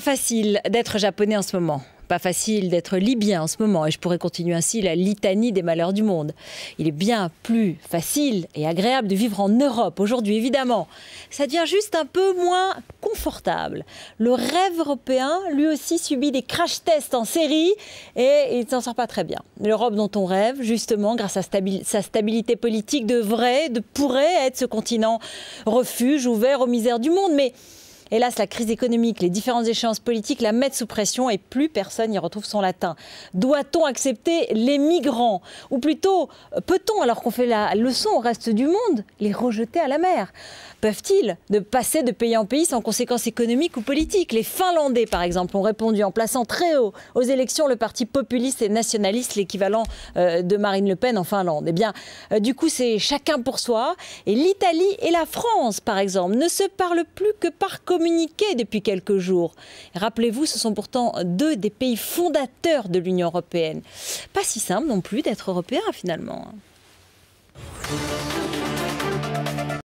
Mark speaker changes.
Speaker 1: Pas facile d'être japonais en ce moment. Pas facile d'être libyen en ce moment, et je pourrais continuer ainsi la litanie des malheurs du monde. Il est bien plus facile et agréable de vivre en Europe aujourd'hui, évidemment. Ça devient juste un peu moins confortable. Le rêve européen, lui aussi, subit des crash tests en série et il ne s'en sort pas très bien. L'Europe dont on rêve, justement, grâce à sa stabilité politique, pourrait être ce continent refuge ouvert aux misères du monde. Mais hélas, la crise économique, les différentes échéances politiques la mettent sous pression et plus personne n'y retrouve son latin. Doit-on accepter les migrants? Ou plutôt, peut-on, alors qu'on fait la leçon au reste du monde, les rejeter à la mer? Peuvent-ils passer de pays en pays sans conséquences économiques ou politiques? Les Finlandais, par exemple, ont répondu en plaçant très haut aux élections le parti populiste et nationaliste, l'équivalent de Marine Le Pen en Finlande. Eh bien, du coup, c'est chacun pour soi. Et l'Italie et la France, par exemple, ne se parlent plus que par communiqué depuis quelques jours. Rappelez-vous, ce sont pourtant deux des pays fondateurs de l'Union européenne. Pas si simple non plus d'être européen, finalement.